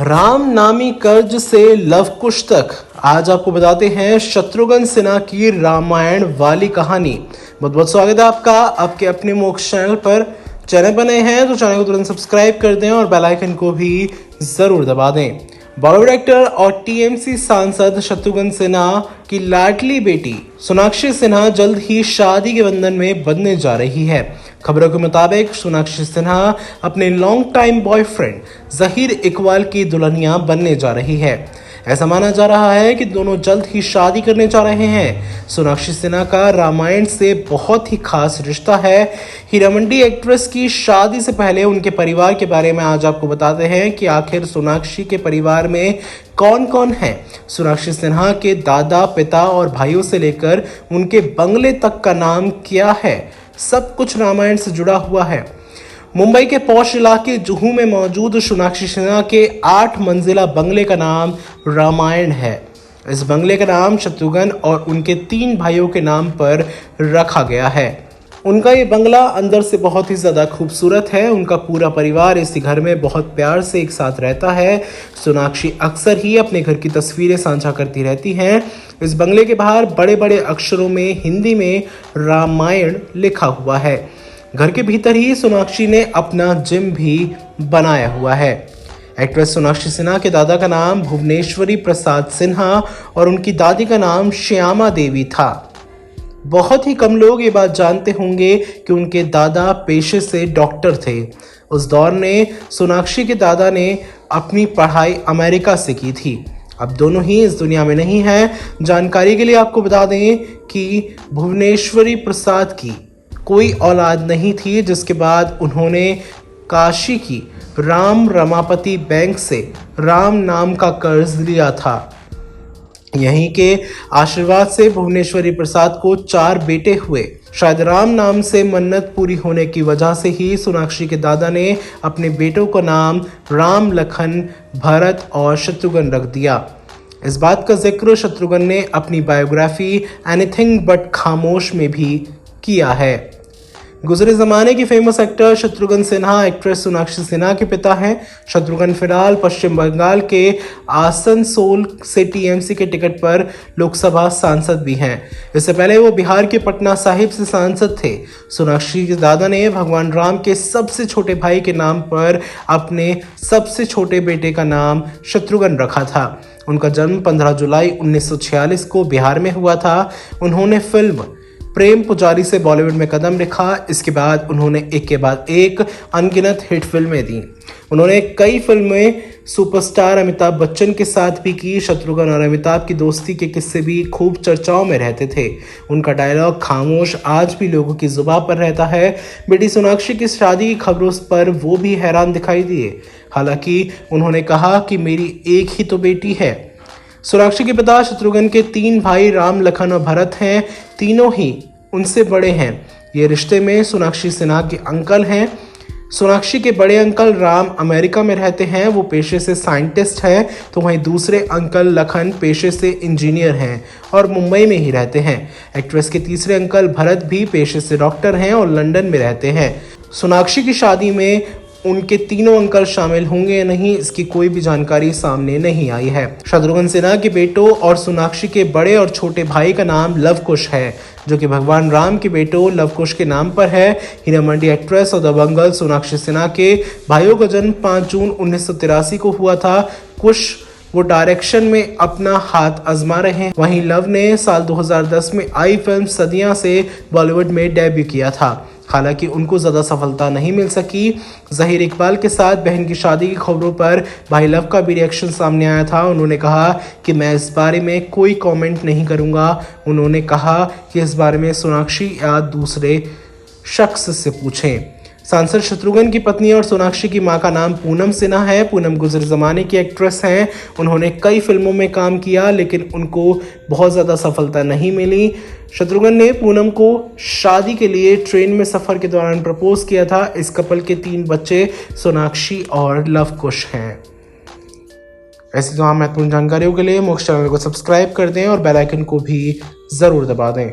राम नामी कर्ज से लव कुश तक आज आपको बताते हैं शत्रुघ्न सिन्हा की रामायण वाली कहानी। बहुत बहुत स्वागत है आपका आपके अपने मोक्ष चैनल पर। चैनल बने हैं तो चैनल को तुरंत सब्सक्राइब कर दें और बेल आइकन को भी जरूर दबा दें। बॉलीवुड एक्टर और टीएमसी सांसद शत्रुघ्न सिन्हा की लाडली बेटी सोनाक्षी सिन्हा जल्द ही शादी के बंधन में बंधने जा रही है। खबरों के मुताबिक सोनाक्षी सिन्हा अपने long time boyfriend Zaheer Iqbal की दुल्हनिया बनने जा रही है। ऐसा माना जा रहा है कि दोनों जल्द ही शादी करने जा रहे हैं। सोनाक्षी सिन्हा का रामायण से बहुत ही खास रिश्ता है। हीरामंडी एक्ट्रेस की शादी से पहले उनके परिवार के बारे में आज आपको बताते हैं कि आखिर सोनाक्षी के परिवार में कौन कौन है। सोनाक्षी सिन्हा के दादा, पिता और भाइयों से लेकर उनके बंगले तक का नाम क्या है, सब कुछ रामायण से जुड़ा हुआ है। मुंबई के पौष इलाके जुहू में मौजूद सोनाक्षी सिन्हा के 8 मंजिला बंगले का नाम रामायण है। इस बंगले का नाम शत्रुघ्न और उनके 3 भाइयों के नाम पर रखा गया है। उनका ये बंगला अंदर से बहुत ही ज़्यादा खूबसूरत है। उनका पूरा परिवार इस घर में बहुत प्यार से एक साथ रहता है। सोनाक्षी अक्सर ही अपने घर की तस्वीरें साझा करती रहती हैं। इस बंगले के बाहर बड़े बड़े अक्षरों में हिंदी में रामायण लिखा हुआ है। घर के भीतर ही सोनाक्षी ने अपना जिम भी बनाया हुआ है। एक्ट्रेस सोनाक्षी सिन्हा के दादा का नाम भुवनेश्वरी प्रसाद सिन्हा और उनकी दादी का नाम श्यामा देवी था। बहुत ही कम लोग ये बात जानते होंगे कि उनके दादा पेशे से डॉक्टर थे। उस दौर में सोनाक्षी के दादा ने अपनी पढ़ाई अमेरिका से की थी। अब दोनों ही इस दुनिया में नहीं हैं। जानकारी के लिए आपको बता दें कि भुवनेश्वरी प्रसाद की कोई औलाद नहीं थी, जिसके बाद उन्होंने काशी की राम रमापति बैंक से राम नाम का कर्ज लिया था। यहीं के आशीर्वाद से भुवनेश्वरी प्रसाद को 4 बेटे हुए। शायद राम नाम से मन्नत पूरी होने की वजह से ही सोनाक्षी के दादा ने अपने बेटों का नाम राम, लखन, भरत और शत्रुघ्न रख दिया। इस बात का जिक्र शत्रुघ्न ने अपनी बायोग्राफी एनीथिंग बट खामोश में भी किया है। गुजरे जमाने की famous actor Shatrughan Sinha actress Sonakshi Sinha के पिता हैं। शत्रुघ्न फिलहाल पश्चिम बंगाल के आसनसोल से टीएमसी के टिकट पर लोकसभा सांसद भी हैं। इससे पहले वो बिहार के पटना साहिब से सांसद थे। सोनाक्षी के दादा ने भगवान राम के सबसे छोटे भाई के नाम पर अपने सबसे छोटे बेटे का नाम शत्रुघ्न रखा था। उनका जन्म 15 जुलाई 1946 को बिहार में हुआ था। उन्होंने फिल्म प्रेम पुजारी से बॉलीवुड में कदम रखा। इसके बाद उन्होंने एक के बाद एक अनगिनत हिट फिल्में दी। उन्होंने कई फिल्में सुपरस्टार अमिताभ बच्चन के साथ भी की। शत्रुघ्न और अमिताभ की दोस्ती के किस्से भी खूब चर्चाओं में रहते थे। उनका डायलॉग खामोश आज भी लोगों की जुबान पर रहता है। बेटी सोनाक्षी की शादी की खबरों पर वो भी हैरान दिखाई दिए। हालांकि उन्होंने कहा कि मेरी एक ही तो बेटी है। सोनाक्षी के पिता शत्रुघ्न के 3 भाई राम, लखन और भरत हैं। तीनों ही उनसे बड़े हैं। ये रिश्ते में सोनाक्षी सिन्हा के अंकल हैं। सोनाक्षी के बड़े अंकल राम अमेरिका में रहते हैं, वो पेशे से साइंटिस्ट हैं, तो वहीं दूसरे अंकल लखन पेशे से इंजीनियर हैं और मुंबई में ही रहते हैं। एक्ट्रेस के तीसरे अंकल भरत भी पेशे से डॉक्टर हैं और लंदन में रहते हैं। सोनाक्षी की शादी में उनके तीनों अंकल शामिल होंगे या नहीं, इसकी कोई भी जानकारी सामने नहीं आई है। शत्रुघ्न सिन्हा के बेटों और सोनाक्षी के बड़े और छोटे भाई का नाम लव कुश है, जो कि भगवान राम के बेटों लव कुश के नाम पर है। हीरामंडी एक्ट्रेस और दबंगल सोनाक्षी सिन्हा के भाइयों का जन्म 5 जून 1983 को हुआ था। कुश वो डायरेक्शन में अपना हाथ आजमा रहे हैं। वहीं लव ने साल 2010 में आई फिल्म सदियां से बॉलीवुड में डेब्यू किया था। हालांकि उनको ज़्यादा सफलता नहीं मिल सकी। जहीर इकबाल के साथ बहन की शादी की खबरों पर भाई लव का भी रिएक्शन सामने आया था। उन्होंने कहा कि मैं इस बारे में कोई कमेंट नहीं करूंगा। उन्होंने कहा कि इस बारे में सोनाक्षी या दूसरे शख्स से पूछें। सांसद शत्रुघ्न की पत्नी और सोनाक्षी की मां का नाम पूनम सिन्हा है। पूनम गुजरे जमाने की एक्ट्रेस हैं। उन्होंने कई फिल्मों में काम किया, लेकिन उनको बहुत ज़्यादा सफलता नहीं मिली। शत्रुघ्न ने पूनम को शादी के लिए ट्रेन में सफ़र के दौरान प्रपोज किया था। इस कपल के 3 बच्चे सोनाक्षी और लव कुश हैं। ऐसी तमाम महत्वपूर्ण जानकारियों के लिए मोक्ष चैनल को सब्सक्राइब कर दें और बेल आइकन को भी ज़रूर दबा दें।